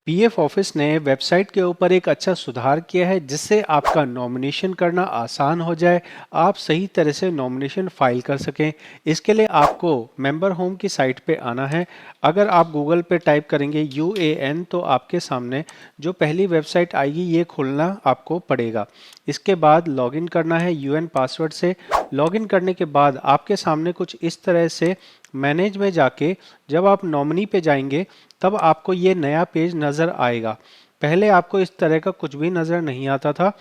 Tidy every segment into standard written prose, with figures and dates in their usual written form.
PF office ने website के ऊपर एक अच्छा सुधार किया है जिससे आपका नॉमिनेशन करना आसान हो जाए। आप सही तरह से नॉमिनेशन फाइल कर सकें। इसके लिए आपको मेंबर होम की साइट पे आना है। अगर आप गूगल पे टाइप करेंगे यूएएन तो आपके सामने जो पहली वेबसाइट आएगी ये खोलना आपको पड़ेगा। इसके बाद लॉगिन करना है यूएन पासवर्ड से। लॉगिन करने के बाद आपके सामने कुछ इस तरह से मैनेज में जाके जब आप नॉमिनी पे जाएंगे तब आपको ये नया पेज नज़र आएगा। पहले आपको इस तरह का कुछ भी नज़र नहीं आता था,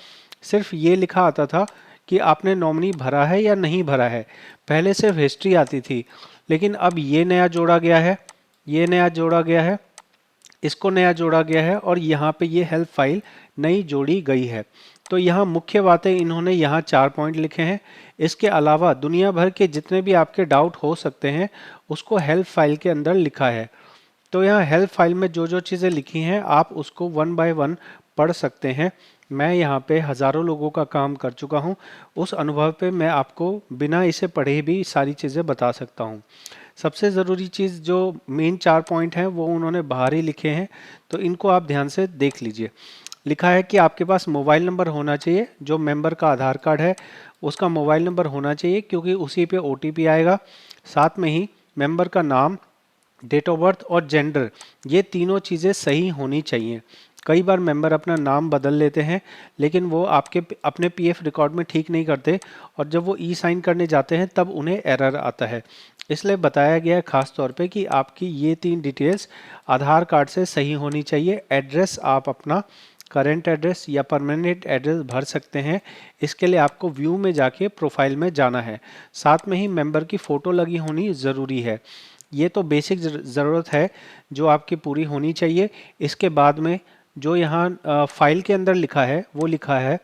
सिर्फ ये लिखा आता था कि आपने नॉमिनी भरा है या नहीं भरा है। पहले सिर्फ हिस्ट्री आती थी, लेकिन अब ये नया जोड़ा गया है, ये नया जोड़ा गया है, इसको नया जोड़ा गया है और यहाँ पे ये हेल्प फाइल नई जोड़ी गई है। तो यहाँ मुख्य बातें इन्होंने यहाँ 4 पॉइंट लिखे हैं। इसके अलावा दुनिया भर के जितने भी आपके डाउट हो सकते हैं उसको हेल्प फाइल के अंदर लिखा है। तो यहाँ हेल्प फाइल में जो जो चीज़ें लिखी हैं आप उसको वन बाय वन पढ़ सकते हैं। मैं यहाँ पे हज़ारों लोगों का काम कर चुका हूँ, उस अनुभव पे मैं आपको बिना इसे पढ़े भी सारी चीज़ें बता सकता हूँ। सबसे ज़रूरी चीज़ जो मेन 4 पॉइंट हैं वो उन्होंने बाहर ही लिखे हैं, तो इनको आप ध्यान से देख लीजिए। लिखा है कि आपके पास मोबाइल नंबर होना चाहिए, जो मेंबर का आधार कार्ड है उसका मोबाइल नंबर होना चाहिए क्योंकि उसी पे ओटीपी आएगा। साथ में ही मेंबर का नाम, डेट ऑफ बर्थ और जेंडर, ये तीनों चीज़ें सही होनी चाहिए। कई बार मेंबर अपना नाम बदल लेते हैं लेकिन वो आपके अपने पीएफ रिकॉर्ड में ठीक नहीं करते और जब वो ई साइन करने जाते हैं तब उन्हें एरर आता है। इसलिए बताया गया है खास तौर पे कि आपकी ये 3 डिटेल्स आधार कार्ड से सही होनी चाहिए। एड्रेस आप अपना करेंट एड्रेस या परमानेंट एड्रेस भर सकते हैं। इसके लिए आपको व्यू में जाके प्रोफाइल में जाना है। साथ में ही मेंबर की फ़ोटो लगी होनी ज़रूरी है। ये तो बेसिक ज़रूरत है जो आपकी पूरी होनी चाहिए। इसके बाद में जो यहाँ फाइल के अंदर लिखा है वो लिखा है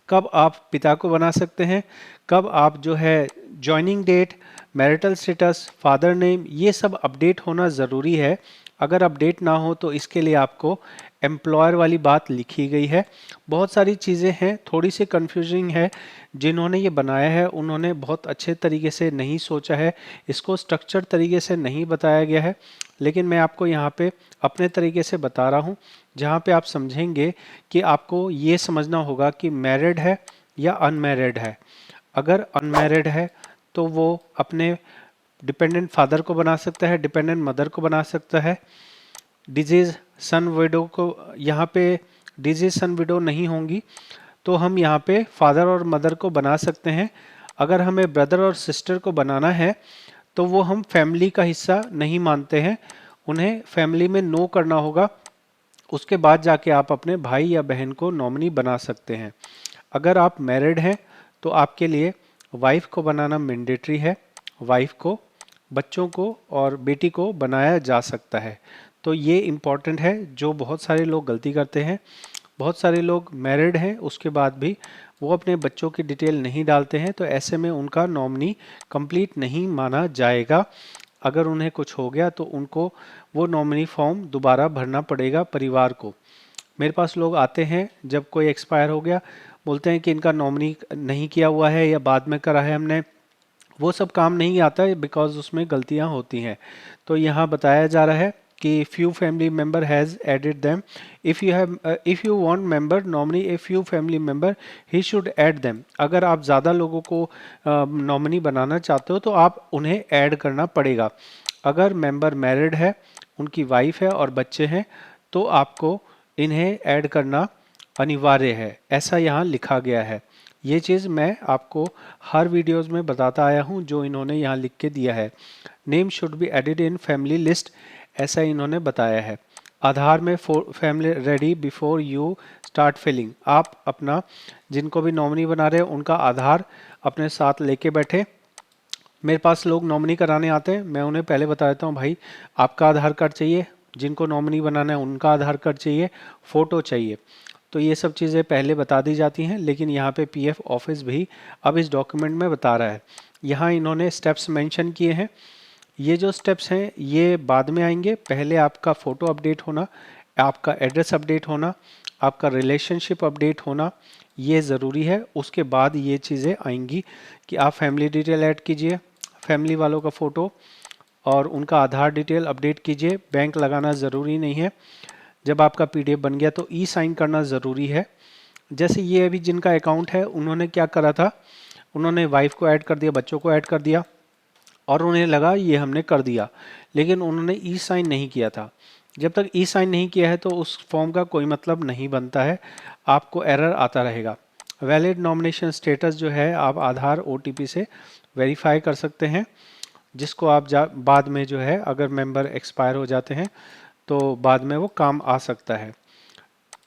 कब आप पिता को बना सकते हैं, कब आप जो है joining date, marital status, father name, ये सब अपडेट होना ज़रूरी है। अगर अपडेट ना हो तो इसके लिए आपको एम्प्लॉयर वाली बात लिखी गई है। बहुत सारी चीज़ें हैं, थोड़ी सी कंफ्यूजिंग है। जिन्होंने ये बनाया है उन्होंने बहुत अच्छे तरीके से नहीं सोचा है, इसको स्ट्रक्चर तरीके से नहीं बताया गया है। लेकिन मैं आपको यहाँ पे अपने तरीके से बता रहा हूँ जहाँ पे आप समझेंगे कि आपको ये समझना होगा कि मैरिड है या अनमैरिड है। अगर अनमैरिड है तो वो अपने डिपेंडेंट फादर को बना सकता है, डिपेंडेंट मदर को बना सकता है। डिजीज सन विडो को यहाँ पे डिजीज सन विडो नहीं होंगी तो हम यहाँ पे फादर और मदर को बना सकते हैं। अगर हमें ब्रदर और सिस्टर को बनाना है तो वो हम फैमिली का हिस्सा नहीं मानते हैं, उन्हें फैमिली में नो करना होगा। उसके बाद जाके आप अपने भाई या बहन को नॉमिनी बना सकते हैं। अगर आप मैरिड हैं तो आपके लिए वाइफ को बनाना मैंडेटरी है। वाइफ को, बच्चों को और बेटी को बनाया जा सकता है। तो ये इम्पॉर्टेंट है जो बहुत सारे लोग गलती करते हैं। बहुत सारे लोग मैरिड हैं उसके बाद भी वो अपने बच्चों की डिटेल नहीं डालते हैं, तो ऐसे में उनका नॉमिनी कंप्लीट नहीं माना जाएगा। अगर उन्हें कुछ हो गया तो उनको वो नॉमिनी फॉर्म दोबारा भरना पड़ेगा परिवार को। मेरे पास लोग आते हैं जब कोई एक्सपायर हो गया, बोलते हैं कि इनका नॉमिनी नहीं किया हुआ है या बाद में करा है हमने। वो सब काम नहीं आता है बिकॉज उसमें गलतियां होती हैं। तो यहाँ बताया जा रहा है कि few family member has added them. If you want member nominee a few family member he should add them. अगर आप ज़्यादा लोगों को नॉमिनी बनाना चाहते हो तो आप उन्हें ऐड करना पड़ेगा। अगर मेंबर मैरिड है, उनकी वाइफ है और बच्चे हैं तो आपको इन्हें ऐड करना अनिवार्य है, ऐसा यहाँ लिखा गया है। ये चीज़ मैं आपको हर वीडियोस में बताता आया हूँ जो इन्होंने यहाँ लिख के दिया है। Name should be added in family list, ऐसा इन्होंने बताया है। आधार में family ready before you start filling. आप अपना जिनको भी नॉमिनी बना रहे हैं उनका आधार अपने साथ लेके बैठे। मेरे पास लोग नॉमिनी कराने आते हैं, मैं उन्हें पहले बता देता हूँ भाई आपका आधार कार्ड चाहिए, जिनको नॉमिनी बनाना है उनका आधार कार्ड चाहिए, फ़ोटो चाहिए। तो ये सब चीज़ें पहले बता दी जाती हैं, लेकिन यहाँ पे पीएफ ऑफिस भी अब इस डॉक्यूमेंट में बता रहा है। यहाँ इन्होंने स्टेप्स मेंशन किए हैं। ये जो स्टेप्स हैं ये बाद में आएंगे। पहले आपका फ़ोटो अपडेट होना, आपका एड्रेस अपडेट होना, आपका रिलेशनशिप अपडेट होना, ये ज़रूरी है। उसके बाद ये चीज़ें आएंगी कि आप फैमिली डिटेल ऐड कीजिए, फैमिली वालों का फ़ोटो और उनका आधार डिटेल अपडेट कीजिए। बैंक लगाना ज़रूरी नहीं है। जब आपका पीडीएफ बन गया तो ई साइन करना ज़रूरी है। जैसे ये अभी जिनका अकाउंट है उन्होंने क्या करा था, उन्होंने वाइफ को ऐड कर दिया, बच्चों को ऐड कर दिया और उन्हें लगा ये हमने कर दिया, लेकिन उन्होंने ई साइन नहीं किया था। जब तक ई साइन नहीं किया है तो उस फॉर्म का कोई मतलब नहीं बनता है, आपको एरर आता रहेगा। वैलिड नॉमिनेशन स्टेटस जो है आप आधार ओटीपी से वेरीफाई कर सकते हैं, जिसको आप बाद में जो है अगर मेंबर एक्सपायर हो जाते हैं तो बाद में वो काम आ सकता है।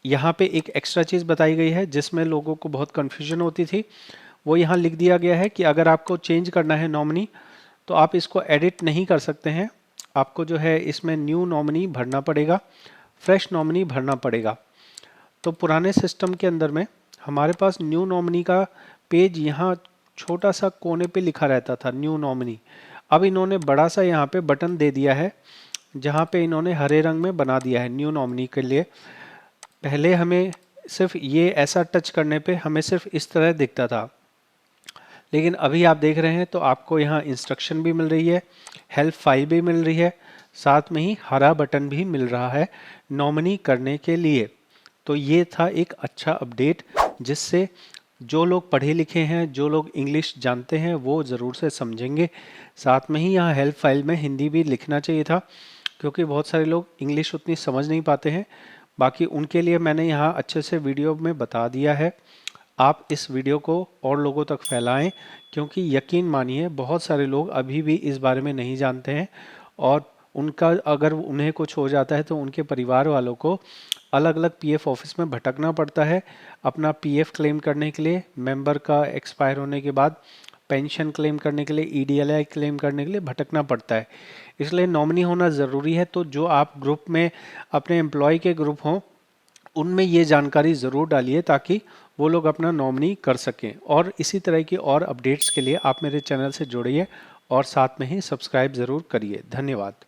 यहाँ पे एक एक्स्ट्रा चीज़ बताई गई है जिसमें लोगों को बहुत कन्फ्यूजन होती थी, वो यहाँ लिख दिया गया है कि अगर आपको चेंज करना है नॉमिनी तो आप इसको एडिट नहीं कर सकते हैं, आपको जो है इसमें न्यू नॉमिनी भरना पड़ेगा, फ्रेश नॉमिनी भरना पड़ेगा। तो पुराने सिस्टम के अंदर में हमारे पास न्यू नॉमिनी का पेज यहाँ छोटा सा कोने पे लिखा रहता था न्यू नॉमिनी, अब इन्होंने बड़ा सा यहाँ पे बटन दे दिया है जहाँ पे इन्होंने हरे रंग में बना दिया है न्यू नॉमिनी के लिए। पहले हमें सिर्फ ये ऐसा टच करने पे हमें सिर्फ इस तरह दिखता था, लेकिन अभी आप देख रहे हैं तो आपको यहाँ इंस्ट्रक्शन भी मिल रही है, हेल्प फाइल भी मिल रही है, साथ में ही हरा बटन भी मिल रहा है नॉमिनी करने के लिए। तो ये था एक अच्छा अपडेट जिससे जो लोग पढ़े लिखे हैं, जो लोग इंग्लिश जानते हैं वो ज़रूर से समझेंगे। साथ में ही यहाँ हेल्प फाइल में हिंदी भी लिखना चाहिए था, क्योंकि बहुत सारे लोग इंग्लिश उतनी समझ नहीं पाते हैं। बाकी उनके लिए मैंने यहाँ अच्छे से वीडियो में बता दिया है। आप इस वीडियो को और लोगों तक फैलाएं, क्योंकि यकीन मानिए बहुत सारे लोग अभी भी इस बारे में नहीं जानते हैं और उनका अगर उन्हें कुछ हो जाता है तो उनके परिवार वालों को अलग अलग पीएफ ऑफिस में भटकना पड़ता है अपना पीएफ क्लेम करने के लिए, मेंबर का एक्सपायर होने के बाद पेंशन क्लेम करने के लिए, ईडीएलआई क्लेम करने के लिए भटकना पड़ता है। इसलिए नॉमिनी होना ज़रूरी है। तो जो आप ग्रुप में अपने एम्प्लॉय के ग्रुप हों उनमें ये जानकारी ज़रूर डालिए ताकि वो लोग अपना नॉमिनी कर सकें। और इसी तरह की और अपडेट्स के लिए आप मेरे चैनल से जुड़िए और साथ में ही सब्सक्राइब ज़रूर करिए। धन्यवाद।